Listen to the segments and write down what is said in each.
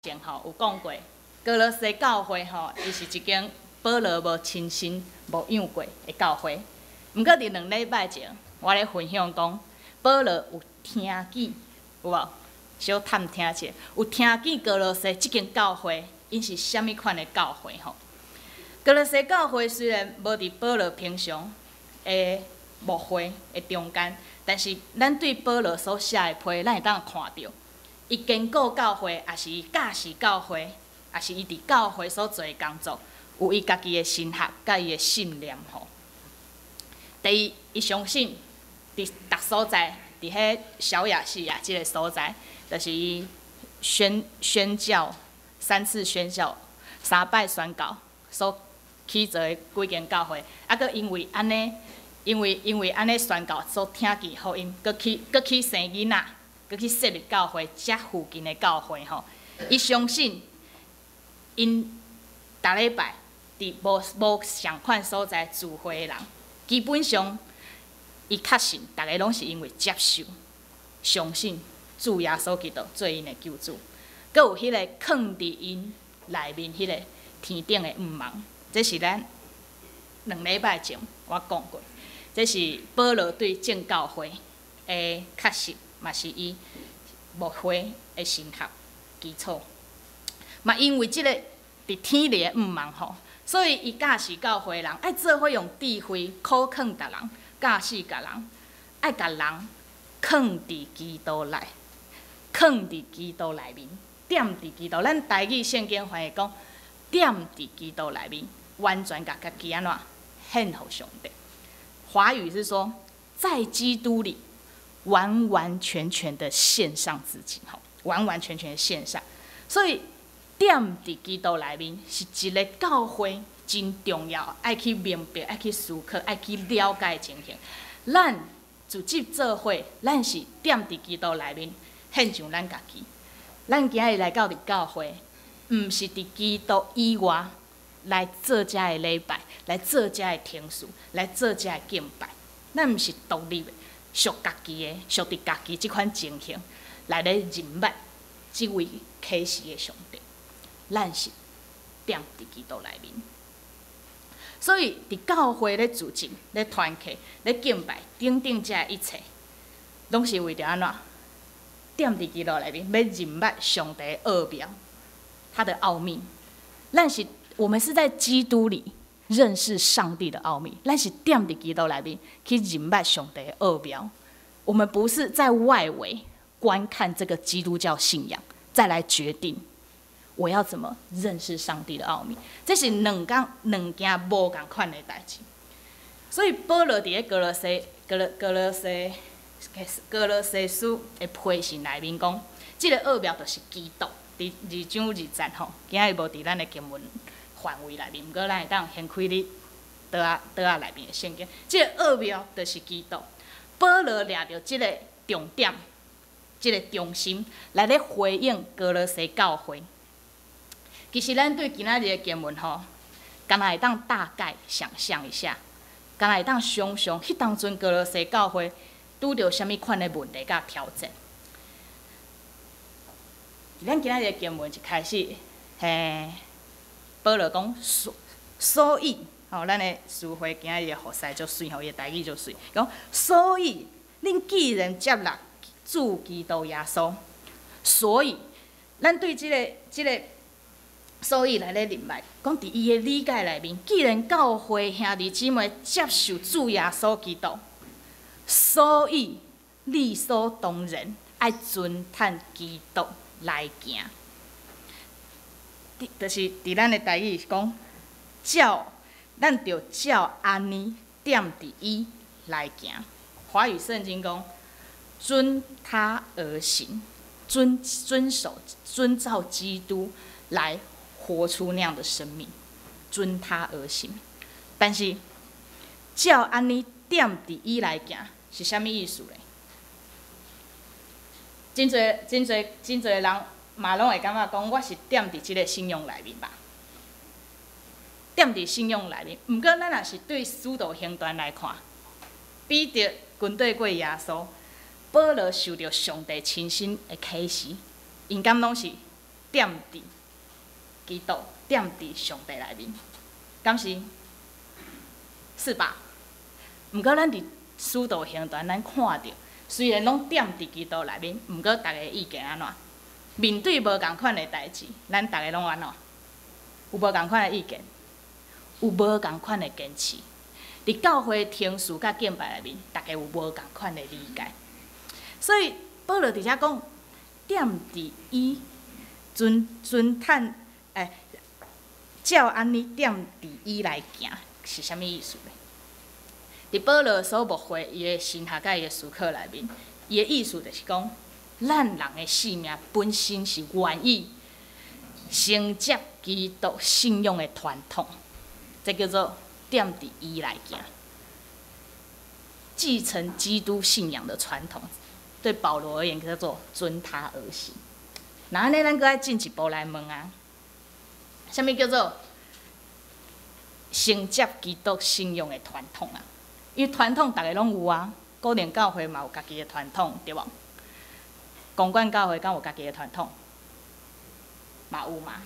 前吼有讲过，哥罗西教会吼，伊是一间保罗无亲身无养过的教会。毋过伫2礼拜前，我咧分享讲，保罗有听见，有无？小探听者，有听见哥罗西即间教会，因是虾米款的教会吼？哥罗西教会虽然无伫保罗平常的牧会的中间，但是咱对保罗所写的批，咱会当看到。伊坚固教会，也是伊教示教会，也是伊伫教会所做的工作，有伊家己的神学，甲伊的信念吼。第一，伊相信伫逐所在，伫迄小亚细亚即个所在，就是伊宣教3次宣教、3摆宣教所起做的几间教会，啊，佮因为安尼，因为安尼宣教所听见福音，佮去生囡仔。佮去设立教会，遮附近的教会吼，伊相信因逐礼拜伫无相款所在聚会的人，基本上伊确信，逐个拢是因为接受、相信主耶稣基督做因的救主，佮有迄个藏伫因内面迄个天顶的毋茫，这是咱2礼拜前我讲过，这是保罗对正教会的确信。嘛是伊牧会的神学基础，嘛因为即个伫天里的毋茫吼，所以伊教示教会人爱做伙用智慧考劝逐人，教示甲人，爱甲人藏伫基督内，藏伫基督内面，踮伫基督。咱台语圣经翻译讲，踮伫基督内面，完全甲家己安怎献互上帝。华语是说，在基督里。完完全全的献上自己，完完全全的献上。所以，踮伫基督内面是一个教会真重要，爱去明白、爱去思考、爱去了解情形。咱自己做伙，咱是踮伫基督内面，献上咱家己。咱今日来到伫教会，毋是伫基督以外来做遮的礼拜，来做遮的听书，来做遮的敬拜。咱毋是独立的。属家己的，属伫家己即款情形来咧认捌即位启示的上帝，咱是踮伫基督内面。所以伫教会咧组织、咧团契、咧敬拜，等等遮一切，拢是为着安怎？踮伫基督内面，要认捌上帝的奥妙，他的奥秘。我们是在基督里。认识上帝的奥秘，咱是踮伫基督内面去认捌上帝的奥妙。我们不是在外围观看这个基督教信仰，再来决定我要怎么认识上帝的奥秘。这是两件无共款的代志。所以保罗伫咧哥罗西书的批信内面讲，这个奥妙就是基督。伫2章20吼，今日无伫咱的经文。范围内面，毋过咱会当掀开你倒啊内面的圣经，即个奥妙就是基督。保罗抓着即个重点，即个中心来咧回应哥罗西教会。其实咱对今仔日的经文吼，敢若会当大概想象一下，敢若会当想象，迄当阵哥罗西教会拄着虾米款的问题甲挑战。咱今仔日的经文一开始，保罗讲，所以，咱的词汇今日的学识就水，伊的台语就水。讲，所以，恁既然接纳主基督耶稣，所以，咱对这个，所以来咧认识，讲伫伊的理解内面，既然教会兄弟姊妹接受主耶稣基督，所以理所当然爱遵趁基督来行。就是伫咱的台语讲，咱着照安尼踮伫伊来行。华语圣经讲，遵他而行，遵照基督来活出那样的生命，遵他而行。但是照安尼踮伫伊来行是啥物意思咧？真侪人。嘛，拢会感觉讲，我是踮伫即个信仰内面吧，踮伫信仰内面。毋过，咱若是对使徒行传来看，彼得跟对过耶稣，保罗受到上帝亲身的启示，因敢拢是踮伫基督，踮伫上帝内面，敢是？是吧？毋过咱伫使徒行传，咱看到，虽然拢踮伫基督内面，毋过大家意见安怎？面对无共款的代志，咱大家拢安怎？有无共款的意见？有无共款的坚持？伫教会听事甲敬拜内面，大家有无共款的理解？所以保罗伫遮讲，踮伫伊尊叹，照安尼踮伫伊来行，是啥物意思呢？伫保罗所描绘伊的神学甲伊的思考内面，伊的意思就是讲，咱人的性命本身是愿意承接基督信仰的传统，这叫做踮伫伊来行，继承基督信仰的传统。对保罗而言，叫做遵他而行。那安尼，咱搁爱进一步来问啊，啥物叫做承接基督信仰的传统啊？因为传统大家拢有啊，古典教会嘛有家己的传统，对无？公馆教会敢有家己的传统？嘛有嘛。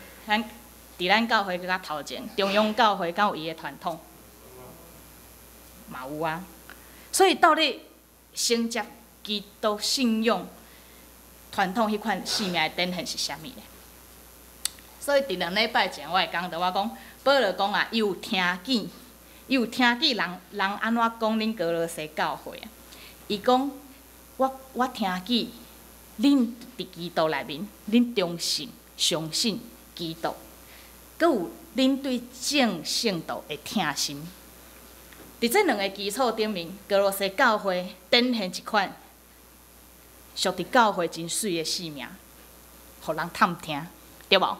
伫咱教会较头前，中央教会敢有伊的传统？嘛有啊。所以到底承接基督信仰传统迄款生命的典现是啥物呢？所以伫2礼拜前我会讲到我讲，保罗讲啊，伊有听见人安怎讲恁哥罗西教会啊？伊讲我听见恁伫基督内面，恁忠信相信基督，阁有恁对正圣道的疼心。伫这2个基础顶面，哥罗西教会展现一款属伫教会真水的生命，互人探听，对无？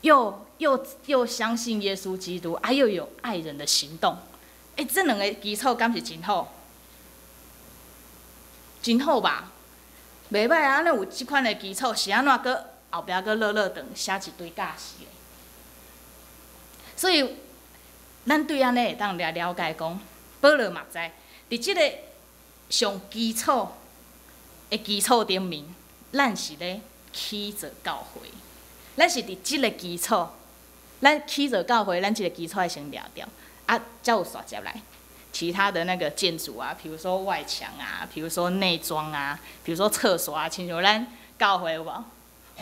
又相信耶稣基督，又有爱人的行动。这2个基础敢是真好？真好吧？袂歹啊！安尼有即款的基础，是安怎搁后壁搁落长写一堆假事嘞？所以，咱对安尼会当来了解讲，保罗嘛知，伫即个上基础的基础顶面，咱是咧起造教会。咱是伫即个基础，咱起造教会，咱即个基础要先了掉，才有续接来其他的那个建筑啊，比如说外墙啊，比如说内装啊，比如说厕所啊，亲像咱教会有无？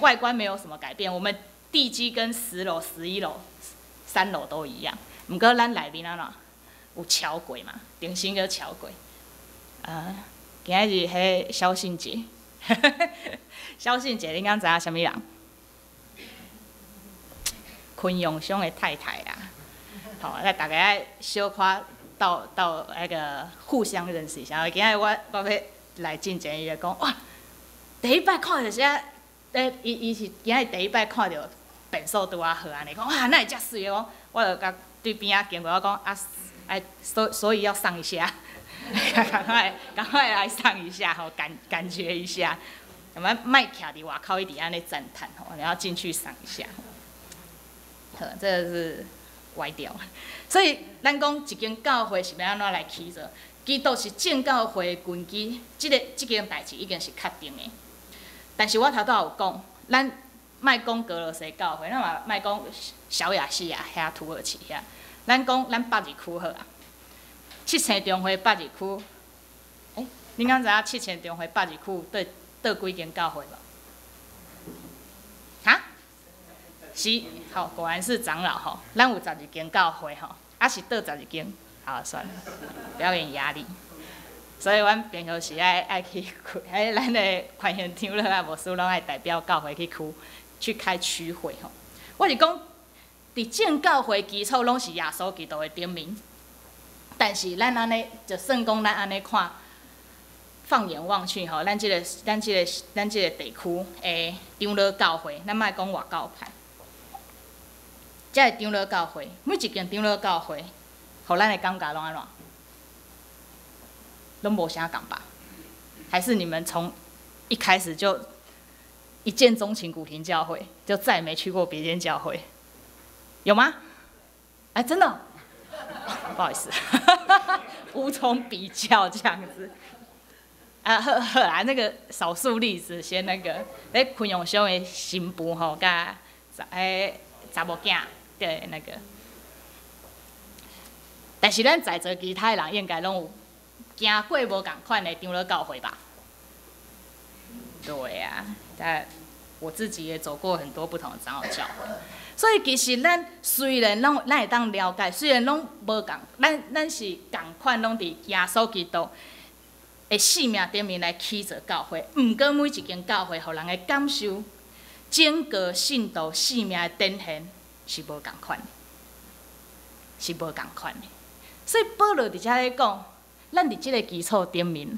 外观没有什么改变，我们地基跟10楼、11楼、3楼都一样。毋过咱内面安怎有桥轨嘛？重新个桥轨。今仔日迄小信节，小信节，恁敢知影啥物人？昆永兄的太太啊，那大家爱小可到那个互相认识一下。今仔我要来进前，伊就讲哇，第一摆看到啥？伊是今仔第一摆看到变数拄啊好安尼，讲哇，那会遮水的讲，我就甲对边仔经过，我讲所以要上一下，赶快来上一下吼，感觉一下，我们卖徛伫外口一直安尼赞叹吼，你要进去上一下。这个是歪掉，所以咱讲一间教会是要安怎来起造？基督是正教会的根基，即件代志已经是确定的。但是我头拄有讲，咱莫讲哥罗西教会，咱嘛莫讲小亚细亚遐土耳其遐，咱讲咱北二区好啊。7000中会北二区，恁敢知影7000中会北二区倒几间教会无？哈？是，好，果然是长老吼。咱有12间教会吼，是倒12间，好算了，不要有压力。所以，阮平常时爱去咱的宽限长老啊、牧师拢爱代表教会去开区会吼。我是讲，伫正教会基础拢是耶稣基督的顶面，但是咱安尼就算讲咱安尼看，放眼望去吼，咱即个地区的长老教会，咱莫讲外教派。这个长老教会，每一间长老教会，互咱的感觉拢安怎？拢无啥共吧？还是你们从一开始就一见钟情古亭教会，就再也没去过别间教会？有吗？真的、哦？不好意思，无从比较这样子。好啦，那个少数例子先那个，咧昆阳乡的新妇吼，甲查某囝对那个，但是咱在座其他人应该拢有行过无共款的长老教会吧？对啊，但我自己也走过很多不同的长老教会。所以其实咱虽然咱会当了解，虽然拢无共，咱是共款拢伫耶稣基督的性命顶面来起造教会，毋过每一间教会，互人的感受、整个信徒性命的展现是无共款的，是无共款的。所以保罗伫遮咧讲，咱伫即个基础顶面，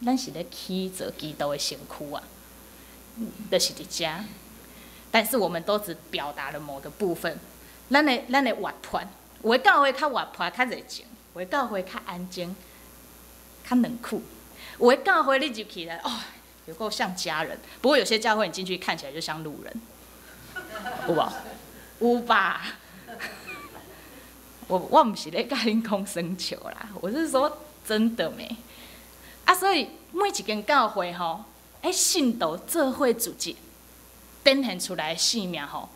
咱是咧起造基督的身躯啊，就是伫遮。但是我们都只表达了某个部分，咱的活泼，有的教会较活泼、较热情，有的教会较安静、较冷酷，有的教会你入去了，哦，有够像家人。不过有些教会你进去看起来就像路人，有无？有吧？我不是咧甲恁讲生球啦，我是说真的没。啊，所以每一间教会吼，信徒做伙组织。展现出来的性命吼，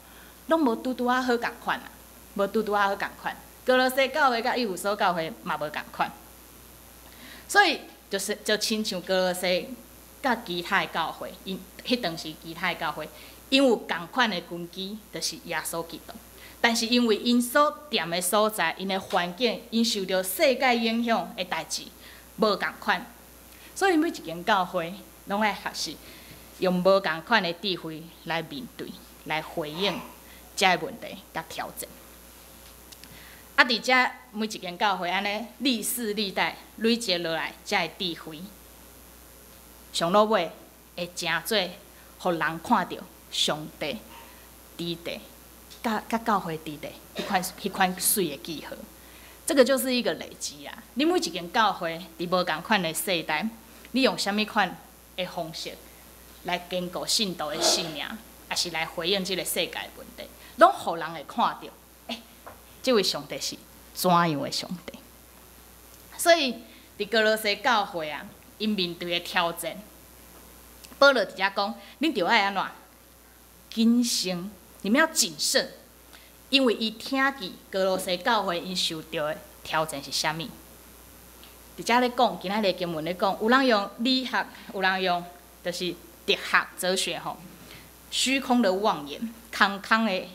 拢无拄好共款啊，无拄好共款。哥罗西教会甲以弗所教会嘛无共款，所以就亲像哥罗西甲其他教会，因迄当时其他教会，因有共款的根基，就是耶稣基督。但是因为因所踮的所在、因的环境、因受到世界影响的代志无共款，所以每一间教会拢爱学习。用无共款的智慧来面对、来回应这个问题甲挑战。啊，伫遮每一间教会安尼历世历代累积落来，这个智慧，上落尾会成做，互人看到上帝伫地，甲教会伫地迄款水的记号。这个就是一个累积啊！你每一间教会伫无共款的世代，你用啥物款的方式？来坚固信徒的信仰，也是来回应这个世界的问题，拢互人会看到，这位上帝是怎样的上帝？所以，伫哥罗西教会啊，因面对的挑战，保罗伫遮讲，恁着爱安怎？谨慎，你们要谨慎，因为伊听见哥罗西教会因受到的挑战是啥物？伫遮咧讲，今仔日经文咧讲，有人用理学，有人用就是哲学、哲学吼，虚空的妄言，空空的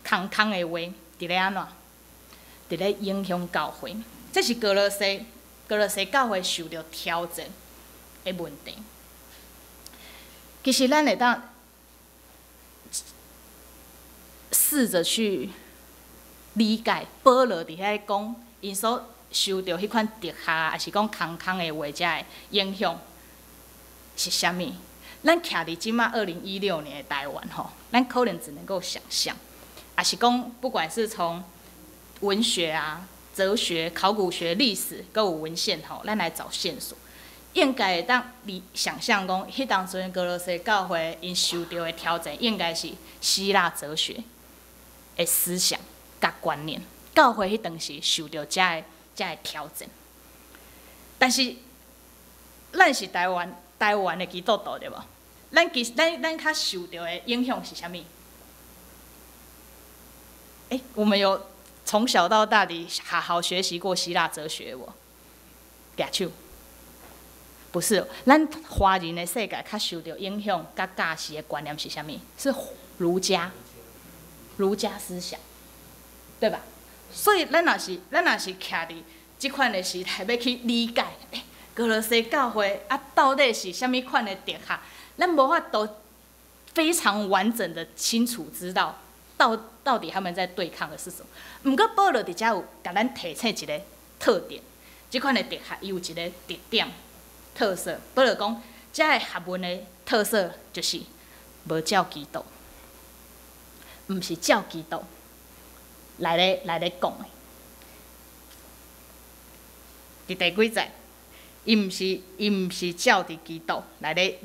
话，伫咧安怎？伫咧影响教会。这是哥罗西教会受到挑战的问题。其实咱会当试着去理解保罗伫遐讲，因所受到迄款哲学，还是讲空空的话，遮的影响是啥物？咱徛伫即马2016年的台湾吼，咱可能只能够想象，也是讲不管是从文学啊、哲学、考古学、历史，搁有文献吼，咱来找线索，应该会当想象讲，迄当阵哥罗西教会因受到的挑战，应该是希腊哲学的思想甲观念。教会迄当时受到遮个挑战，但是咱是台湾的基督徒对无？咱较受到的影响是啥物？我们有从小到大地好好学习过希腊哲学无？举手。不是，咱华人的世界较受到影响甲教示的观念是啥物？是儒家思想，对吧？所以咱若是徛伫即款的时代要去理解，哥罗西教会啊，到底是啥物款的哲学？咱无法度非常完整的清楚知道到底他们在对抗的是什么。毋过保罗伫遮有甲咱提醒一个特点，即款的哲学伊有一个特点特色。保罗讲，遮个学问的特色就是无照基督，毋是照基督来咧讲的。伫第几节？伊毋是照伫基督来咧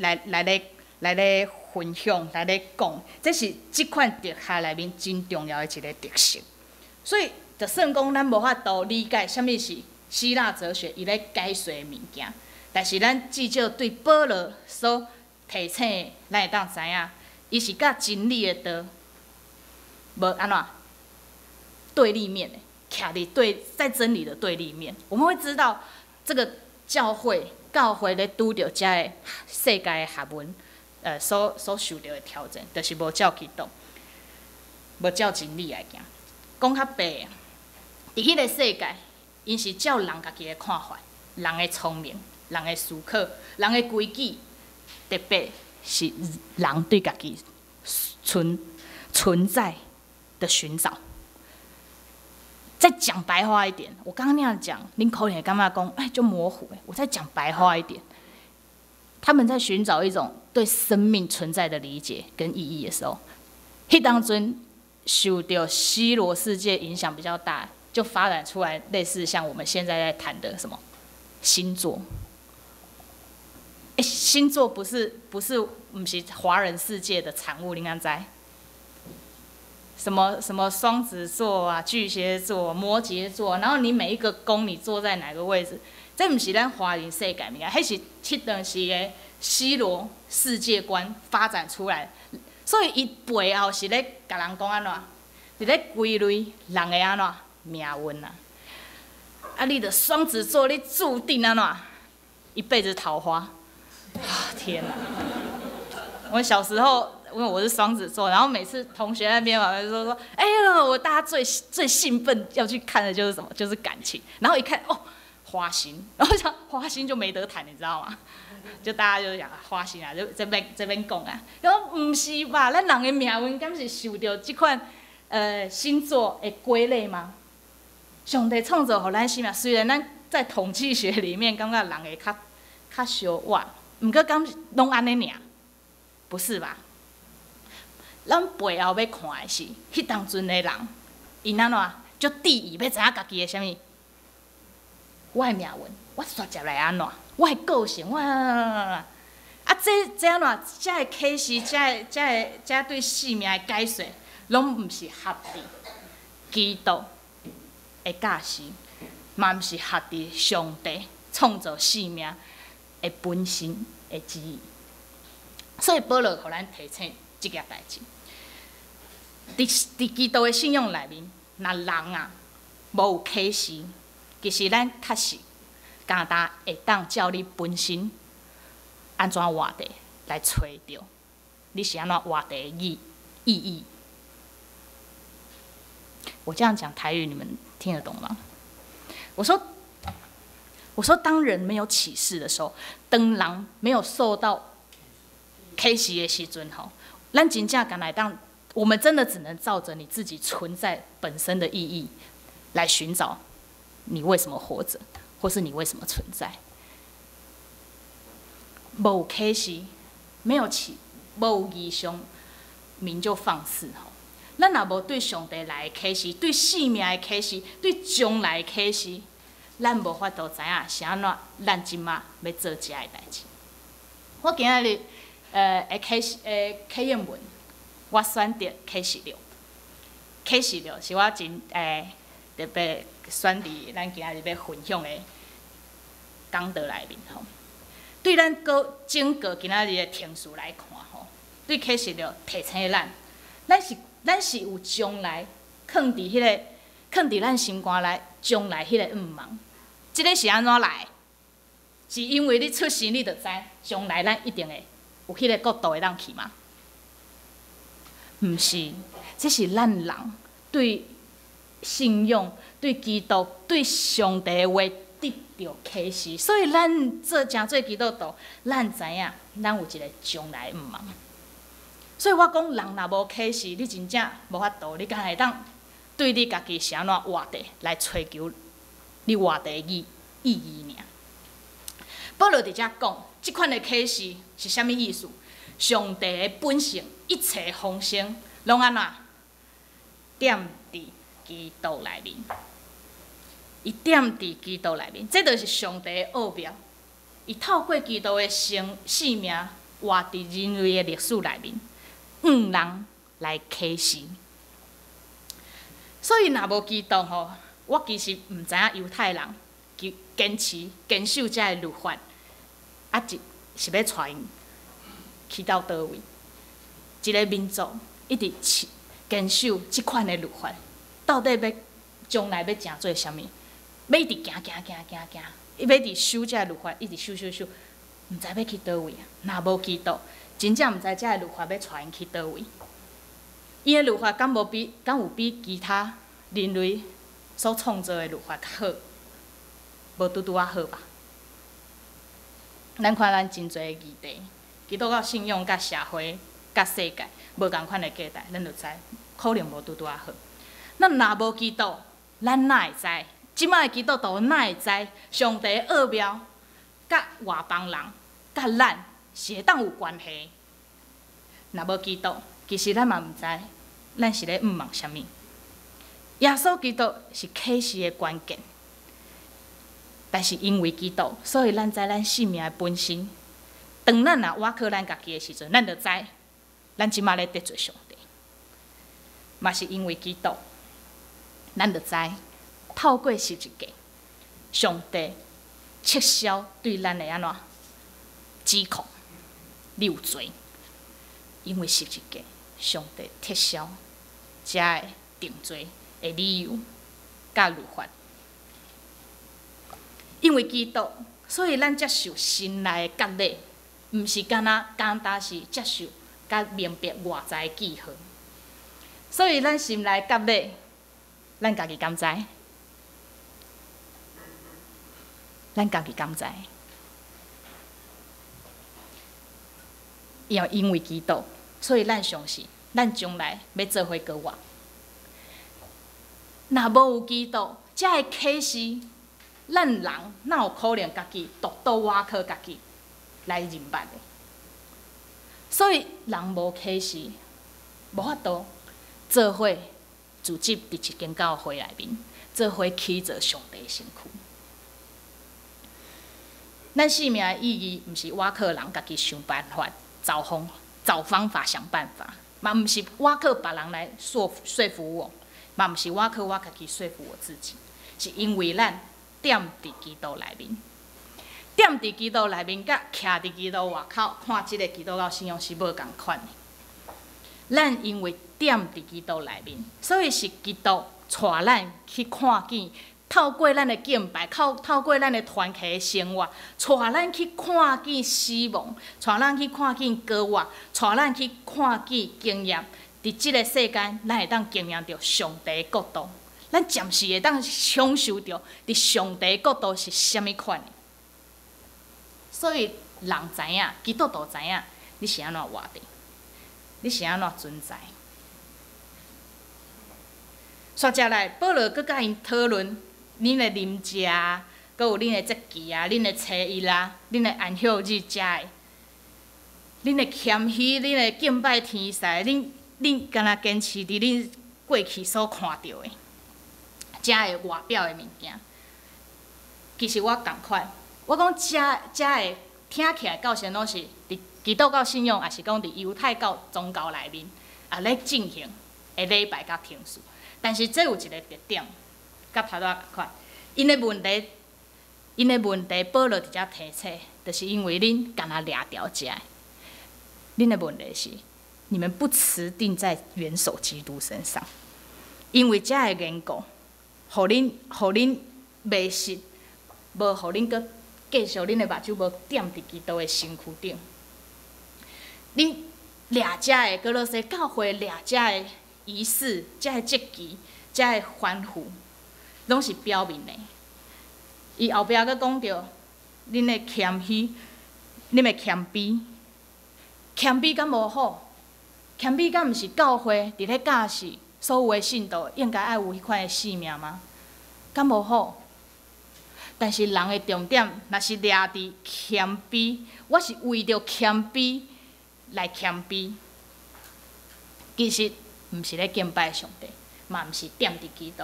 分享，来咧讲，这是即款哲学内面真重要的一个特色。所以，就算讲咱无法度理解啥物是希腊哲学伊咧解说的物件，但是咱至少对保罗所提醒的，咱会当知影，伊是甲真理的道无安怎对立面的，徛伫在真理的对立面。我们会知道，这个教会咧拄着遮个世界的学问，所受到的挑战，就是无照基督，无照真理来行。讲较白，伫迄个世界，因是照人家己的看法，人的聪明，人的思考，人的规矩，特别是人对家己存在的寻找。再讲白话一点，我刚刚那样讲，恁可能会感觉讲，哎，就模糊。我再讲白话一点，他们在寻找一种对生命存在的理解跟意义的时候，迄当中受到西罗世界影响比较大，就发展出来类似像我们现在在谈的什么星座。星座不是华人世界的产物，你敢知？什么双子座啊、巨蟹座、摩羯座，然后你每一个宫你坐在哪个位置，这不是咱华人世界物件，迄当时的西罗世界观发展出来，所以伊背后是咧甲人讲安怎，是咧归类人的安怎命运啊。啊，你的双子座，你注定安怎一辈子桃花。天哪！我小时候。因为我是双子座，然后每次同学那边嘛就说，哎呀，我大家最兴奋要去看的就是什么？就是感情。然后一看，哦，花心，然后想花心就没得谈，你知道吗？就大家就讲花心啊，就这边讲啊。然后不是吧？咱人的命运敢是受到这款星座的归类吗？上帝创造给咱生命，虽然咱在统计学里面感觉人会较小晚，不过敢拢安尼尔，不是吧？咱背后要看的是，迄当阵的人，因安怎就第一要知影家己的啥物，我的命运，我选择来安怎，我的个性，我啊，这安怎，这个启示，这对生命的解说，拢毋是合伫基督的教示，嘛毋是合伫上帝创造生命的本身的旨意。所以保罗互咱提醒即件代志。伫基督的信仰内面，若人啊无有启示，其实咱确实简单会当照你本身安怎活地来找着你是安怎活地的意义。我这样讲台语，你们听得懂吗？我说，当人没有启示的时候，当人没有受到启示的时阵吼，咱真正敢来当。我们真的只能照着你自己存在本身的意义来寻找你为什么活着，或是你为什么存在。无启示，没有意象，民就放肆吼。咱若无对上帝来的启示，对生命的启示，对将来的启示，咱无法度知影是安怎咱即马要做遮个代志。我今仔日启验文。我选择启示录，启示录是我真特别选伫咱今仔日要分享的讲道内面吼。对咱整个今仔日的听书来看吼，对启示录提醒咱是有将来藏伫咱心肝内将来迄个毋茫。即个是安怎来？是因为你出生你就知，将来咱一定会有迄个国度会当去吗？毋是，这是咱人对信仰、对基督、对上帝的话得到启示，所以咱真做基督徒，咱知影咱有一个将来毋茫。所以我讲，人若无启示，你真正无法度，你敢会当对你家己是安怎活地来追求你活地的意义尔。保罗伫遮讲，即款的启示是啥物意思？上帝的本性，一切丰盛，拢安怎点伫基督内面。伊点伫基督内面，这就是上帝的奥妙。伊透过基督的生命，活伫人类的历史内面，人来启示。所以，若无基督吼，我其实毋知影犹太人坚守遮个律法，是要带因去到倒位？一个民族一直坚守即款的律法，到底要将来要成做啥物？要一直行，要伫守这律法，一直守，毋知要去倒位啊？若无基督，真正毋知这律法要带因去倒位。伊的律法敢有比其他人类所创造的律法较好？无拄啊好吧？咱看咱真侪议题，基督教信仰甲社会、甲世界无共款的价值，咱就知可能无拄啊好。咱若无基督，咱哪会知？即摆的基督徒哪会知上帝奥妙甲外邦人甲咱是会当有关系？若无基督，其实咱嘛毋知咱是咧仰望啥物。耶稣基督是启示的关键。但是因为基督，所以咱知咱生命的本身。当咱若挖靠咱家己的时阵，咱就知，咱即马咧得罪上帝。嘛是因为基督，咱就知，透过十字架，上帝撤销对咱的安怎指控、lưu罪。因为十字架，上帝撤销遮个定罪的理由甲律法。因为基督，所以咱接受心内的割礼，毋是简单是接受甲明白外在的记号。所以咱心内割礼，咱家己敢知？咱家己敢知？因为基督，所以咱相信，咱将来要做伙过活。若无有基督，遮个启示。咱人哪有可能家己独到挖靠家己来认捌的？所以人无启示，无法度做伙组织伫一间教会内面，做伙起造上帝的身躯。咱生命的意义，毋是挖靠人家己想办法、找方法想办法，嘛毋是挖靠别人来说服我，嘛毋是挖靠我家己说服我自己，是因为咱。踮伫基督内面，踮伫基督内面，甲徛伫基督外口看即个基督教信仰是无共款的。咱因为踮伫基督内面，所以是基督带咱去看见，透过咱的敬拜，透过咱的团契的生活，带咱去看见死亡，带咱去看见过活，带咱去看见经验，伫即个世间，咱会当经验到上帝的国度。咱暂时会当享受到伫上帝角度是虾米款的，所以人知影，基督徒知影，你是安怎活的，你是安怎存在。接下来，保罗佮甲因讨论恁的啉食啊，佮有恁的节期啊，恁的初一啊，恁的安息日遮的，恁的谦虚，恁的敬拜天使，恁敢若坚持伫恁过去所看到的。遮个外表的物件，其实我共款。我讲遮个听起来，到时拢是伫基督教信仰，也是讲伫犹太教宗教内面，也咧进行的礼拜甲停事。但是这有一个特点，甲头仔共款。因的问题，保罗伫遮提出，就是因为恁敢若掠条遮。恁的问题是，你们不持定在元首基督身上，因为遮个缘故。互恁迷失，无互恁阁继续恁的目睭无点伫基督的身躯顶。恁掠遮的哥罗西教会掠遮的仪式、遮个节期、遮个欢呼，拢是表面的。伊后壁阁讲到恁的谦虚，恁的谦卑，谦卑敢无好？谦卑敢毋是教会伫咧教示？所有的信徒应该爱有迄款的性命吗？敢无好？但是人的重点，若是掠伫谦卑，我是为着谦卑来谦卑。其实毋是咧敬拜上帝，嘛毋是踮伫基督。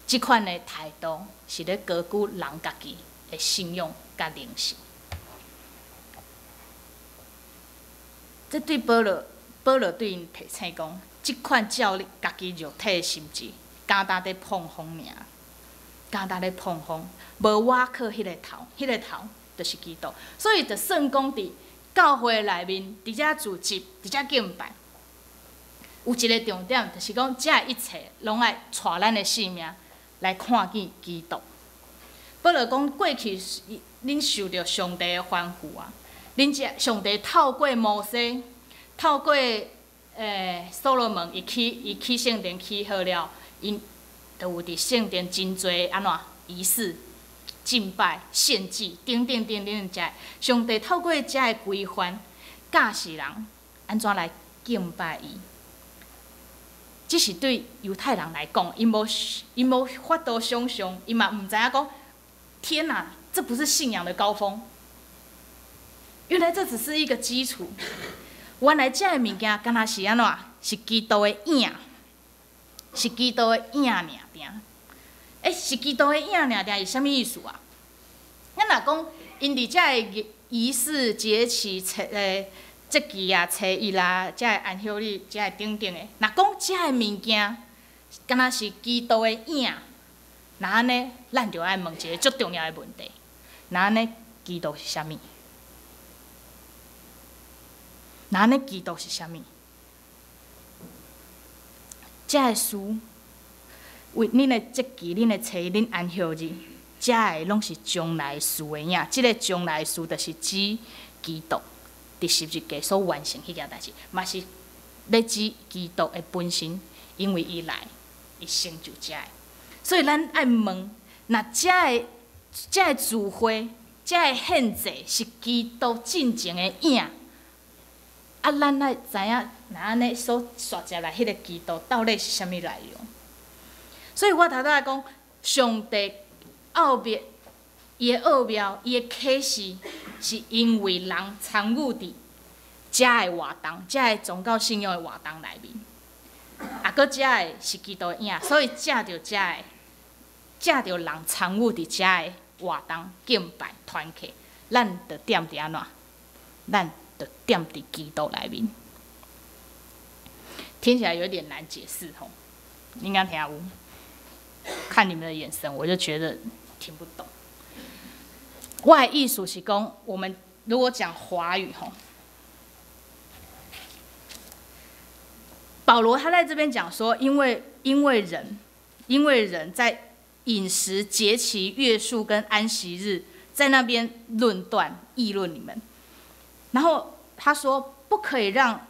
即款的态度是咧高举人家己的信仰甲灵性。这对保罗对因提醒讲。即款照你家己肉体的心智，简单咧碰风尔，简单咧碰风，无挖靠迄个头就是基督。所以就算讲伫教会内面，伫遮聚集，伫遮敬拜，有一个重点，就是讲遮一切拢爱带咱的性命来看见基督。保罗讲，过去恁受到上帝的吩咐啊，恁上帝透过摩西，透过所罗门，伊起圣殿起好了，因就有伫圣殿真侪安怎仪式、敬拜、献祭，等等等等遮，上帝透过遮的规范，教世人安怎来敬拜伊。这是对犹太人来讲，因无法度想象，因嘛毋知影讲。天哪，这不是信仰的高峰。原来这只是一个基础。原来这个物件，敢若是安怎？是基督的影，是基督的影尔定。是基督的影尔定是啥物意思啊？咱若讲，因伫这个仪式、节气、节期啊、初一啦，这个安息日，这个等等的。若讲这个物件，敢若是基督的影。那安尼，咱就爱问一个足重要的问题：那安尼，基督是啥物？那安尼，基督是啥物？这个事，为恁的节期、恁的初一、恁安息日，这个拢是将来事的影。即个将来事，就是指基督伫十字架所完成迄件代志，嘛是咧指基督的本身，因为伊来，伊成就这个。所以咱爱问，那这个聚会、这个献祭是基督进前的影，啊，咱爱知影，那安尼所刷下来迄个基督到底是啥物内容？所以我头仔讲，上帝奥秘，伊的奥妙，伊的启示，是因为人参与伫这个活动、这个宗教信仰的活动内面。啊，搁遮个是基督的影，所以借着人参与伫遮个活动、敬拜、团契，咱着踮伫安怎？咱着踮伫基督内面。听起来有点难解释吼，应该听有？看你们的眼神，我就觉得听不懂。我的意思是讲，我们如果讲华语吼。保罗他在这边讲说，因为人在饮食、节期、月数跟安息日，在那边论断、议论你们。然后他说不可以让，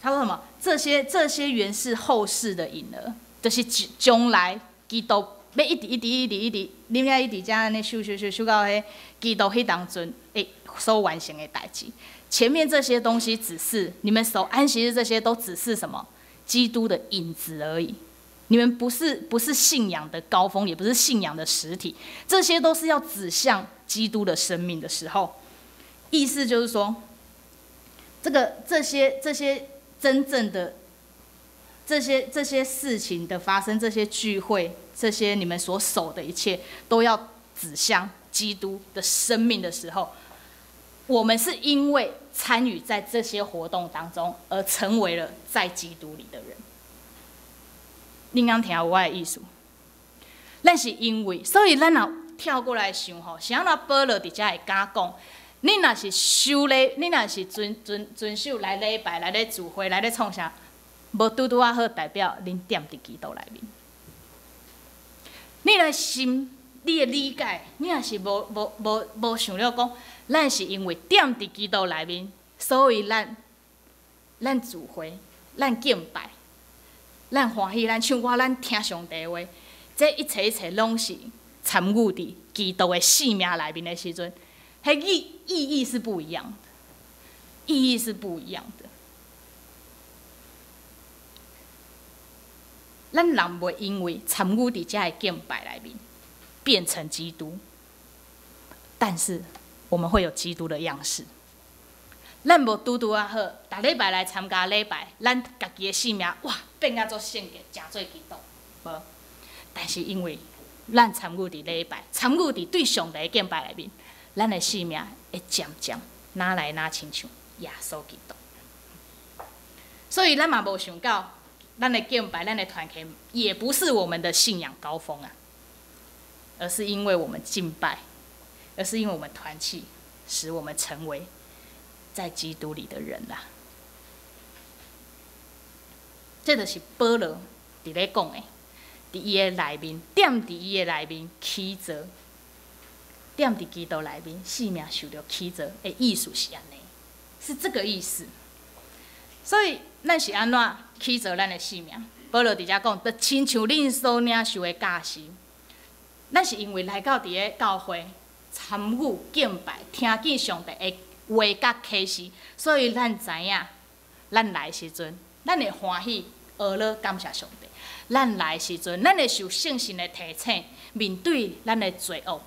他说什么？这些原是后世的影儿，就是将来基督要一直，你们一直这样修到迄基督迄当阵诶所完成的代志。前面这些东西只是你们守安息日，这些都只是什么？基督的影子而已，你们不是信仰的高峰，也不是信仰的实体，这些都是要指向基督的生命的时候。意思就是说，这些真正的这些事情的发生，这些聚会，这些你们所守的一切，都要指向基督的生命的时候，我们是因为参与在这些活动当中，而成为了在基督里的人。恁刚听有我的意思？咱是因为，所以咱若跳过来想吼，是安怎保罗伫遮会敢讲？恁若是守礼，恁若是遵守来礼拜、来咧聚会、来咧创啥，无拄啊好，代表恁踮伫基督内面。你的心，你的理解，你若是无想了讲。咱是因为踮伫基督内面，所以咱聚会、咱敬拜、咱欢喜、咱唱歌、咱听上帝的话，这一切拢是参与伫基督的生命内面的时阵，迄意义是不一样的，意义是不一样的。咱人袂因为参与伫这个敬拜内面，变成基督，但是。我们会有基督的样式，咱无拄啊好，逐礼拜来参加礼拜，咱家己的性命哇变啊做圣洁，真做基督，无。但是因为咱参与伫礼拜，参与伫对上帝的敬拜内面，咱的性命会渐渐哪来哪亲像耶稣基督。所以咱嘛无想到，咱的敬拜、咱的团契，也不是我们的信仰高峰啊，而是因为我们敬拜。而是因为我们团契，使我们成为在基督里的人啦。这就是保罗伫咧讲的，伫伊的内面，踮伫伊的内面起造，踮伫基督内面，性命受到起造的意思是安尼，是这个意思。所以咱是安怎起造咱的性命？保罗伫遮讲，就亲像恁所领受的教训，咱是因为来到伫咧教会参与敬拜，听见上帝的话甲启示，所以咱知影，咱来时阵，咱会欢喜学了感谢上帝。咱来时阵，咱会受圣神的提醒，面对咱的罪恶，